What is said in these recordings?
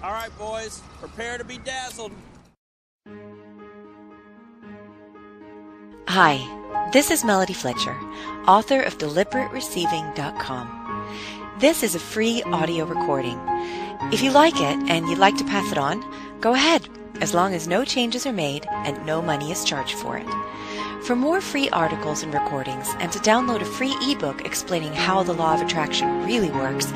All right, boys, prepare to be dazzled. Hi, this is Melody Fletcher, author of DeliberateReceiving.com. This is a free audio recording. If you like it and you'd like to pass it on, go ahead, as long as no changes are made and no money is charged for it. For more free articles and recordings, and to download a free ebook explaining how the law of attraction really works,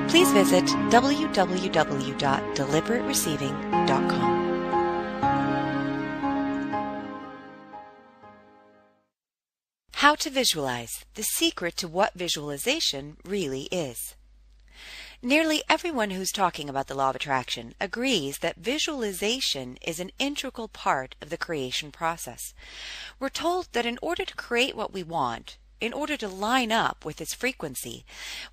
please visit www.deliberatereceiving.com. How to visualize, the secret to what visualization really is. Nearly everyone who's talking about the law of attraction agrees that visualization is an integral part of the creation process. We're told that in order to create what we want, in order to line up with its frequency,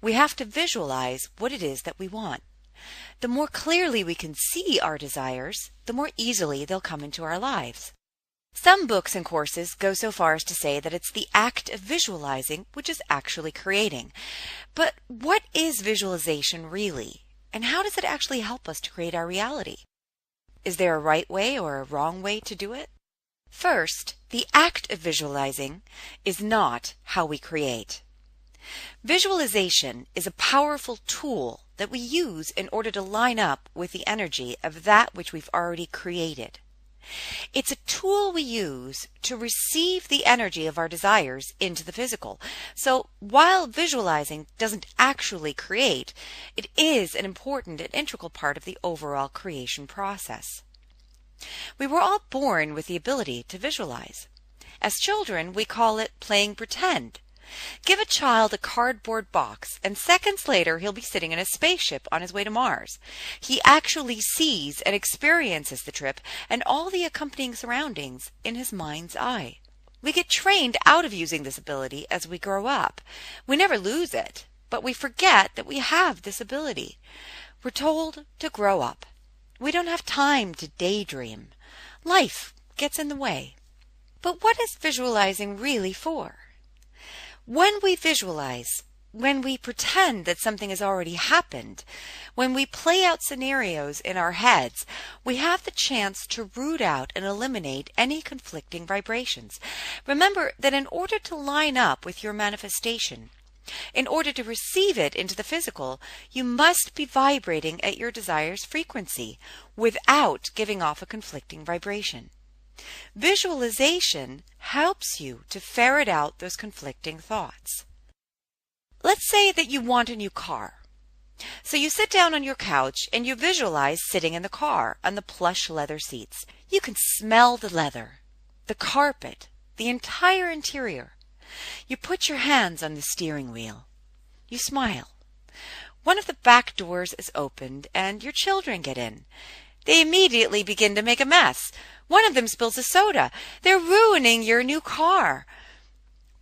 we have to visualize what it is that we want. The more clearly we can see our desires, the more easily they'll come into our lives. Some books and courses go so far as to say that it's the act of visualizing which is actually creating. But what is visualization really? And how does it actually help us to create our reality? Is there a right way or a wrong way to do it? First, the act of visualizing is not how we create. Visualization is a powerful tool that we use in order to line up with the energy of that which we've already created. It's a tool we use to receive the energy of our desires into the physical. So while visualizing doesn't actually create, it is an important and integral part of the overall creation process. We were all born with the ability to visualize. As children, we call it playing pretend. Give a child a cardboard box, and seconds later he'll be sitting in a spaceship on his way to Mars. He actually sees and experiences the trip and all the accompanying surroundings in his mind's eye. We get trained out of using this ability as we grow up. We never lose it, but we forget that we have this ability. We're told to grow up. We don't have time to daydream. Life gets in the way. But what is visualizing really for? When we visualize, when we pretend that something has already happened, when we play out scenarios in our heads, we have the chance to root out and eliminate any conflicting vibrations. Remember that in order to line up with your manifestation, in order to receive it into the physical, you must be vibrating at your desire's frequency without giving off a conflicting vibration. Visualization helps you to ferret out those conflicting thoughts. Let's say that you want a new car. So you sit down on your couch and you visualize sitting in the car on the plush leather seats. You can smell the leather, the carpet, the entire interior. You put your hands on the steering wheel. You smile. One of the back doors is opened and your children get in. They immediately begin to make a mess. One of them spills a soda. They're ruining your new car.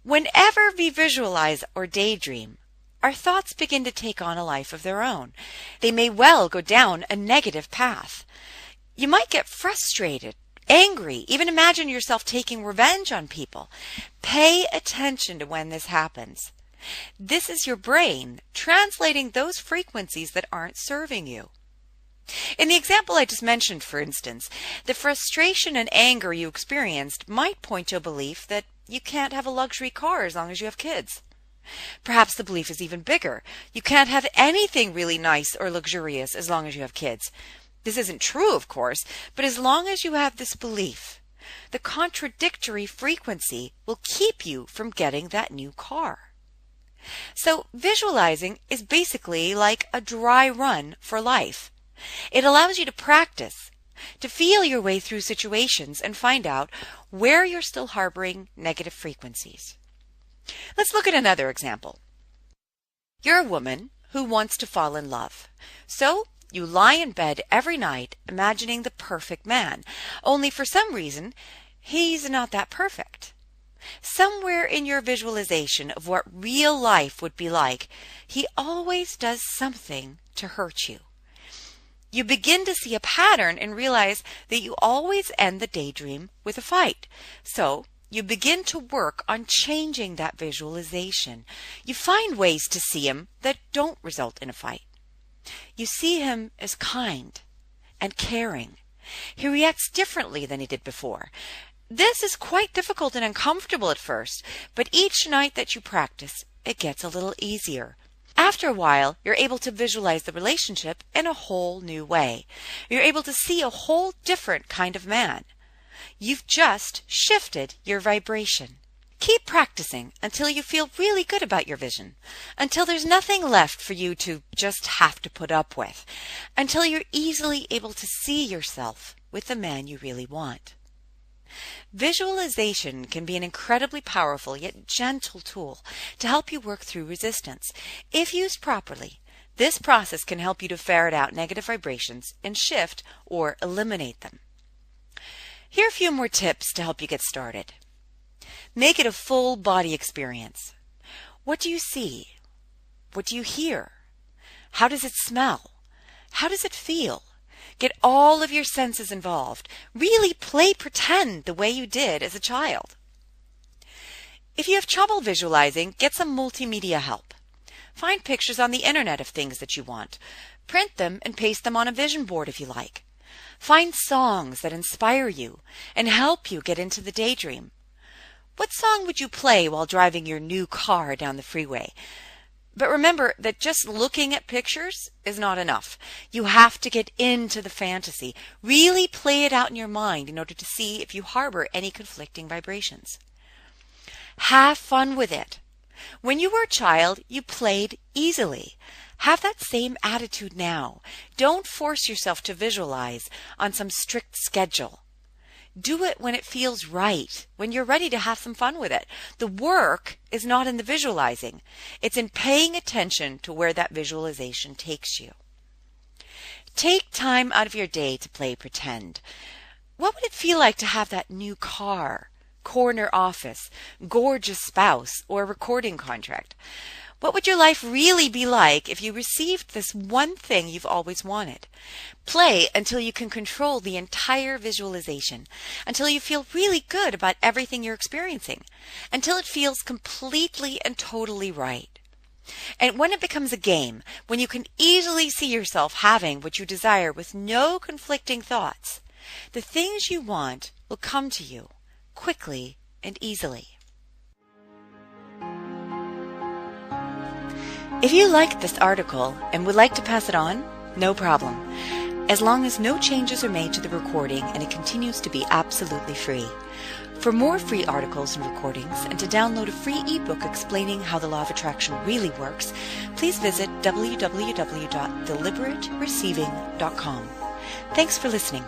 Whenever we visualize or daydream, our thoughts begin to take on a life of their own. They may well go down a negative path. You might get frustrated, angry, even imagine yourself taking revenge on people. Pay attention to when this happens. This is your brain translating those frequencies that aren't serving you. In the example I just mentioned, for instance, the frustration and anger you experienced might point to a belief that you can't have a luxury car as long as you have kids. Perhaps the belief is even bigger. You can't have anything really nice or luxurious as long as you have kids. This isn't true, of course, but as long as you have this belief, the contradictory frequency will keep you from getting that new car. So visualizing is basically like a dry run for life. It allows you to practice, to feel your way through situations and find out where you're still harboring negative frequencies. Let's look at another example. You're a woman who wants to fall in love. So you lie in bed every night imagining the perfect man, only for some reason he's not that perfect. Somewhere in your visualization of what real life would be like, he always does something to hurt you. You begin to see a pattern and realize that you always end the daydream with a fight. So you begin to work on changing that visualization. You find ways to see him that don't result in a fight. You see him as kind, and caring. He reacts differently than he did before. This is quite difficult and uncomfortable at first, but each night that you practice, it gets a little easier. After a while, you're able to visualize the relationship in a whole new way. You're able to see a whole different kind of man. You've just shifted your vibration. Keep practicing until you feel really good about your vision, until there's nothing left for you to just have to put up with, until you're easily able to see yourself with the man you really want. Visualization can be an incredibly powerful yet gentle tool to help you work through resistance. If used properly, this process can help you to ferret out negative vibrations and shift or eliminate them. Here are a few more tips to help you get started. Make it a full body experience. What do you see? What do you hear? How does it smell? How does it feel? Get all of your senses involved. Really play pretend the way you did as a child. If you have trouble visualizing, get some multimedia help. Find pictures on the internet of things that you want. Print them and paste them on a vision board if you like. Find songs that inspire you and help you get into the daydream. What song would you play while driving your new car down the freeway? But remember that just looking at pictures is not enough. You have to get into the fantasy. Really play it out in your mind in order to see if you harbor any conflicting vibrations. Have fun with it. When you were a child, you played easily. Have that same attitude now. Don't force yourself to visualize on some strict schedule. Do it when it feels right, when you're ready to have some fun with it. The work is not in the visualizing. It's in paying attention to where that visualization takes you. Take time out of your day to play pretend. What would it feel like to have that new car, corner office, gorgeous spouse, or recording contract? What would your life really be like if you received this one thing you've always wanted? Play until you can control the entire visualization, until you feel really good about everything you're experiencing, until it feels completely and totally right. And when it becomes a game, when you can easily see yourself having what you desire with no conflicting thoughts, the things you want will come to you quickly and easily. If you liked this article and would like to pass it on, no problem, as long as no changes are made to the recording and it continues to be absolutely free. For more free articles and recordings and to download a free ebook explaining how the law of attraction really works, please visit www.deliberatereceiving.com. Thanks for listening.